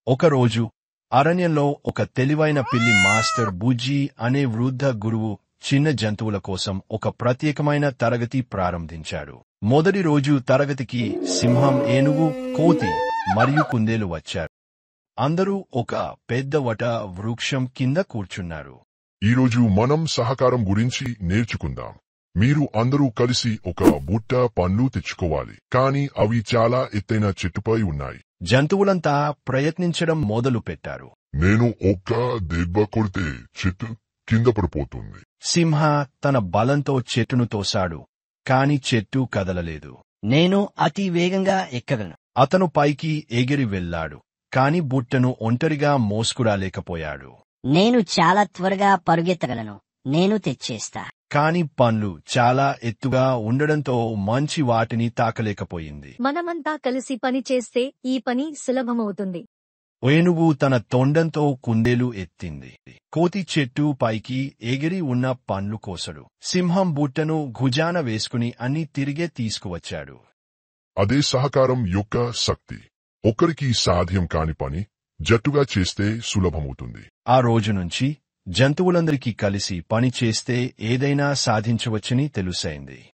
ఒకరోజు అరణ్యంలో ఒక తెలివైన పిల్లి మాస్టర్ బుజ్జి అనే వృద్ధ గురువు చిన్న జంతువుల కోసం ఒక ప్రత్యేకమైన తరగతి ప్రారంభించాడు. మొదటి రోజు తరగతికి సింహం, ఏనుగు, కోతి మరియు కుందేలు వచ్చారు. అందరూ ఒక పెద్ద వట వృక్షం కింద కూర్చున్నారు. ఈరోజు మనం సహకారం గురించి నేర్చుకుందాం. మీరు అందరూ కలిసి ఒక బుట్ట పండ్లు తెచ్చుకోవాలి. కానీ అవి చాలా ఎత్తైన చెట్టుపై ఉన్నాయి. జంతువులంతా ప్రయత్నించడం మొదలు పెట్టారు. నేను ఒక్క దెబ్బ కొడితే చెట్టు కింద పడిపోతుంది. సింహ తన బలంతో చెట్టును తోశాడు, కాని చెట్టు కదలలేదు. నేను అతి వేగంగా ఎక్కగలను. అతను పైకి ఎగిరి వెళ్లాడు, కాని బుట్టను ఒంటరిగా మోసుకురాలేకపోయాడు. నేను చాలా త్వరగా పరుగెత్తగలను. నేను తెచ్చేస్తా. కాని పండ్లు చాలా ఎత్తుగా ఉండడంతో మంచి వాటిని తాకలేకపోయింది. మనమంతా కలిసి పని చేస్తే ఈ పని సులభమవుతుంది. ఏనుగు తన తొండంతో కుందేలు ఎత్తింది. కోతి చెట్టు పైకి ఎగిరి ఉన్న పండ్లు కోసడు. సింహం బుట్టను భుజాన వేసుకుని అన్ని తిరిగే తీసుకువచ్చాడు. అదే సహకారం యొక్క శక్తి. ఒకరికి సాధ్యం కాని పని జట్టుగా చేస్తే సులభమవుతుంది. ఆ రోజు నుంచి జంతువులందరికీ కలిసి పని చేస్తే ఏదైనా సాధించవచ్చని తెలుసైంది.